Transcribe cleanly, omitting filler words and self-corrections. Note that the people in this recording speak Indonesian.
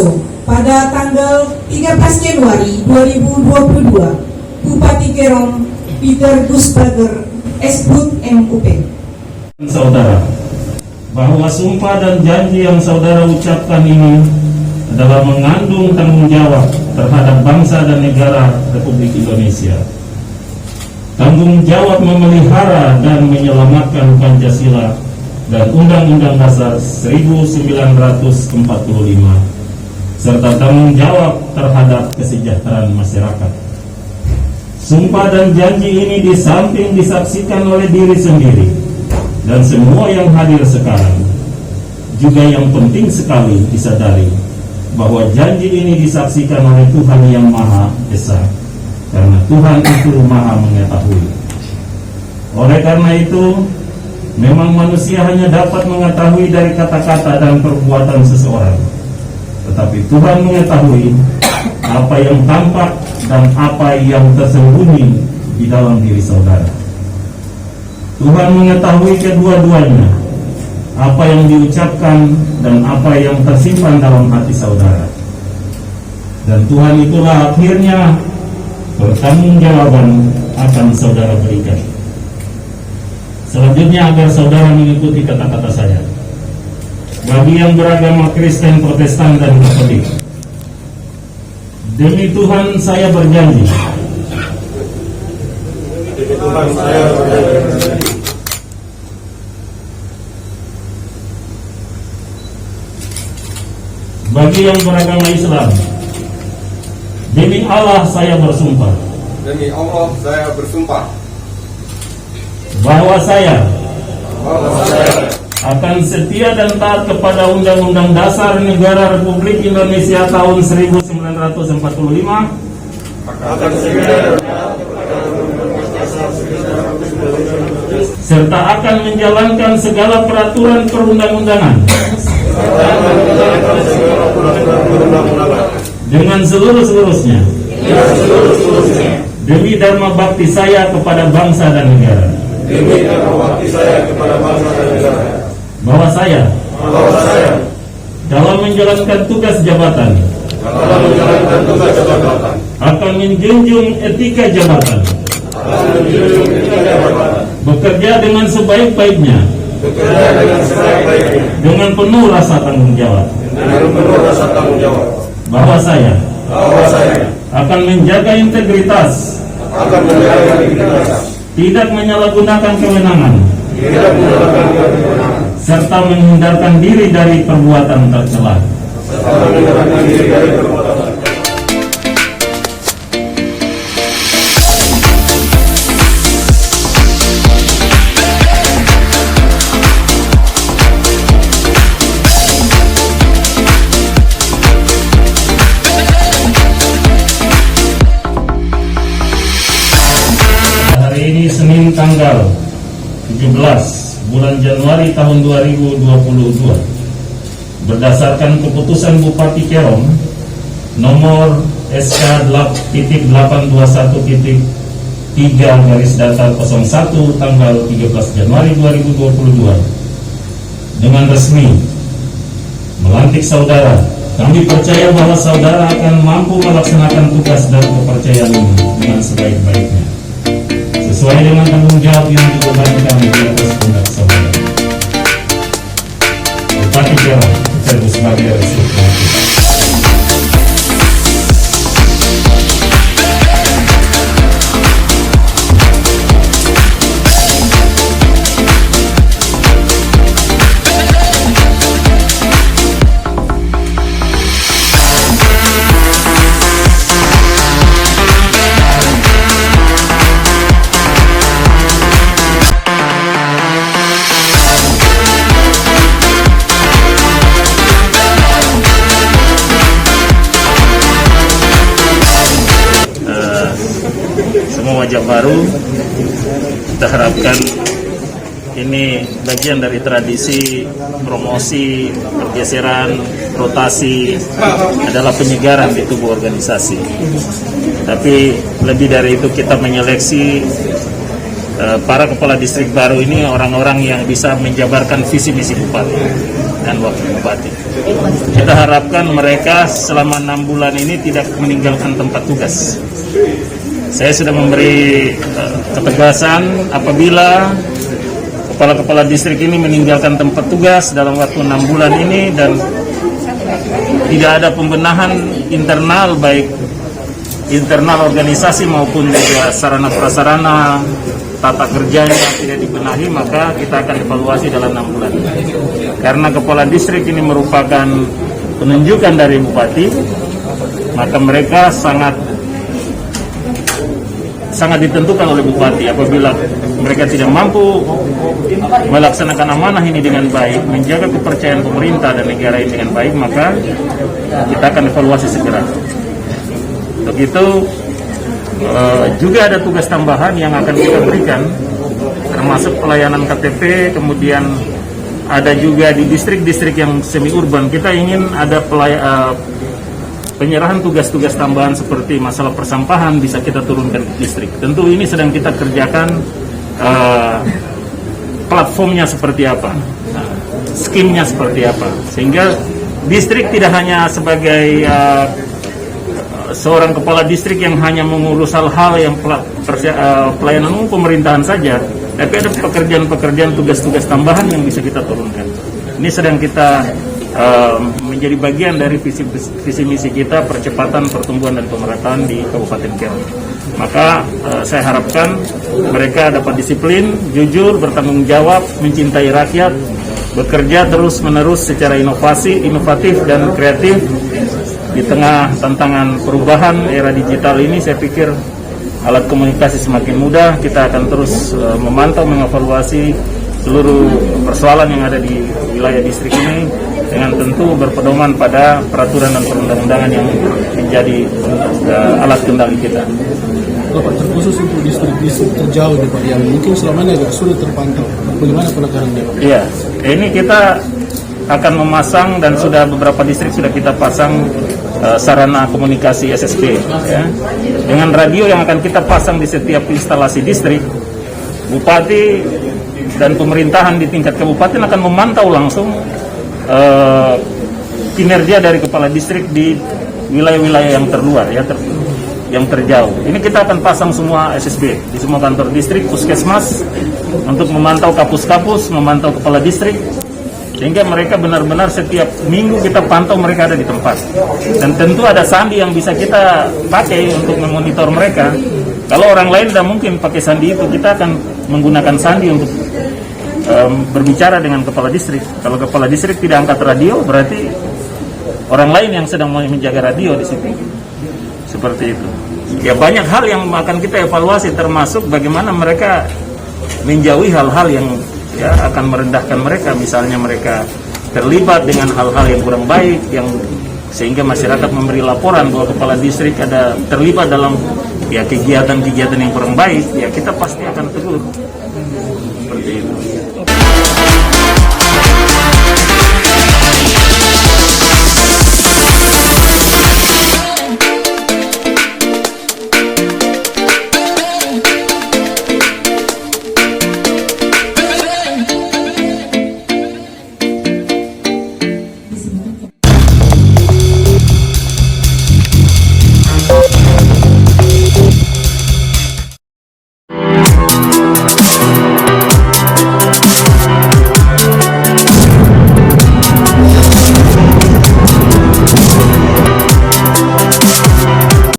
Suharso pada tanggal 13 Januari 2022, Bupati Kerom Peter Gusbager, Esbud MUP. Saudara, bahwa sumpah dan janji yang saudara ucapkan ini adalah mengandung tanggung jawab terhadap bangsa dan negara Republik Indonesia. Tanggung jawab memelihara dan menyelamatkan Pancasila dan Undang-Undang Dasar 1945, serta tanggung jawab terhadap kesejahteraan masyarakat. Sumpah dan janji ini di samping disaksikan oleh diri sendiri dan semua yang hadir sekarang, juga yang penting sekali disadari bahwa janji ini disaksikan oleh Tuhan yang Maha Esa, karena Tuhan itu Maha mengetahui. Oleh karena itu, memang manusia hanya dapat mengetahui dari kata-kata dan perbuatan seseorang, tetapi Tuhan mengetahui apa yang tampak dan apa yang tersembunyi di dalam diri saudara. Tuhan mengetahui kedua-duanya, apa yang diucapkan dan apa yang tersimpan dalam hati saudara. Dan Tuhan itulah akhirnya pertanggungjawaban akan saudara berikan. Selanjutnya, agar saudara mengikuti kata-kata saya. Bagi yang beragama Kristen, Protestan, dan Katolik, demi Tuhan saya berjanji. Demi Tuhan saya berjanji. Bagi yang beragama Islam, demi Allah saya bersumpah. Demi Allah saya bersumpah bahwa saya akan setia dan taat kepada Undang-Undang Dasar Negara Republik Indonesia tahun 1945, serta akan menjalankan segala peraturan perundang-undangan dengan seluruh-seluruhnya demi dharma bakti saya kepada bangsa dan negara. Bahwa saya dalam menjalankan tugas jabatan akan menjunjung etika jabatan, bekerja dengan sebaik-baiknya, dengan penuh rasa tanggung jawab. Bahwa saya akan menjaga integritas, tidak menyalahgunakan kewenangan, serta menghindarkan diri dari perbuatan tercela. Ini Senin tanggal 17 bulan Januari tahun 2022, berdasarkan keputusan Bupati Kerom nomor SK 8.221.3/01 tanggal 13 Januari 2022, dengan resmi melantik saudara. Kami percaya bahwa saudara akan mampu melaksanakan tugas dan kepercayaan ini dengan sebaik-baiknya, sesuai dengan tanggung jawab yang dibebankan di atas pundak saudara. Bupati Kerom Peter Gusbager, Esbud MUP. Semua wajah baru, kita harapkan ini bagian dari tradisi promosi, pergeseran, rotasi, adalah penyegaran di tubuh organisasi. Tapi lebih dari itu, kita menyeleksi para kepala distrik baru ini orang-orang yang bisa menjabarkan visi misi bupati. dan wakil bupati. Kita harapkan mereka selama 6 bulan ini tidak meninggalkan tempat tugas. Saya sudah memberi ketegasan apabila kepala-kepala distrik ini meninggalkan tempat tugas dalam waktu 6 bulan ini dan tidak ada pembenahan internal, baik internal organisasi maupun juga sarana prasarana tata kerjanya tidak dibenahi, maka kita akan evaluasi dalam 6 bulan. Karena kepala distrik ini merupakan penunjukan dari bupati, maka mereka sangat ditentukan oleh bupati. Apabila mereka tidak mampu melaksanakan amanah ini dengan baik, menjaga kepercayaan pemerintah dan negara ini dengan baik, maka kita akan evaluasi segera. Begitu juga ada tugas tambahan yang akan kita berikan, termasuk pelayanan KTP, kemudian ada juga di distrik-distrik yang semi urban. Kita ingin ada penyerahan tugas-tugas tambahan seperti masalah persampahan bisa kita turunkan ke distrik. Tentu ini sedang kita kerjakan, platformnya seperti apa, skimnya seperti apa, sehingga distrik tidak hanya sebagai seorang kepala distrik yang hanya mengurus hal-hal yang pelayanan umum pemerintahan saja, tapi ada pekerjaan-pekerjaan, tugas-tugas tambahan yang bisa kita turunkan. Ini sedang kita menjadi bagian dari visi misi kita, percepatan pertumbuhan dan pemerataan di Kabupaten Kerom. Maka saya harapkan mereka dapat disiplin, jujur, bertanggung jawab, mencintai rakyat, bekerja terus-menerus secara inovatif dan kreatif. Di tengah tantangan perubahan era digital ini, saya pikir alat komunikasi semakin mudah. Kita akan terus memantau, mengevaluasi seluruh persoalan yang ada di wilayah distrik ini, dengan tentu berpedoman pada peraturan dan perundang-undangan yang menjadi alat kendali kita. Bapak, terkhusus untuk distrik-distrik terjauh nih Pak, yang mungkin selama ini agak sulit terpantau, bagaimana penanganannya Pak? Iya, ini kita akan memasang dan sudah beberapa distrik sudah kita pasang sarana komunikasi SSB, ya. Dengan radio yang akan kita pasang di setiap instalasi distrik, bupati dan pemerintahan di tingkat kabupaten akan memantau langsung kinerja dari kepala distrik di wilayah-wilayah yang terluar, ya, yang terjauh. Ini kita akan pasang semua SSB di semua kantor distrik, puskesmas, untuk memantau kapus-kapus, memantau kepala distrik, sehingga mereka benar-benar setiap minggu kita pantau mereka ada di tempat. Dan tentu ada sandi yang bisa kita pakai untuk memonitor mereka. Kalau orang lain tidak mungkin pakai sandi itu, kita akan menggunakan sandi untuk berbicara dengan kepala distrik. Kalau kepala distrik tidak angkat radio, berarti orang lain yang sedang menjaga radio di situ. Seperti itu. Ya, banyak hal yang akan kita evaluasi, termasuk bagaimana mereka menjauhi hal-hal yang akan merendahkan mereka. Misalnya mereka terlibat dengan hal-hal yang kurang baik, yang sehingga masyarakat memberi laporan bahwa kepala distrik ada terlibat dalam kegiatan-kegiatan yang kurang baik, ya kita pasti akan tegur.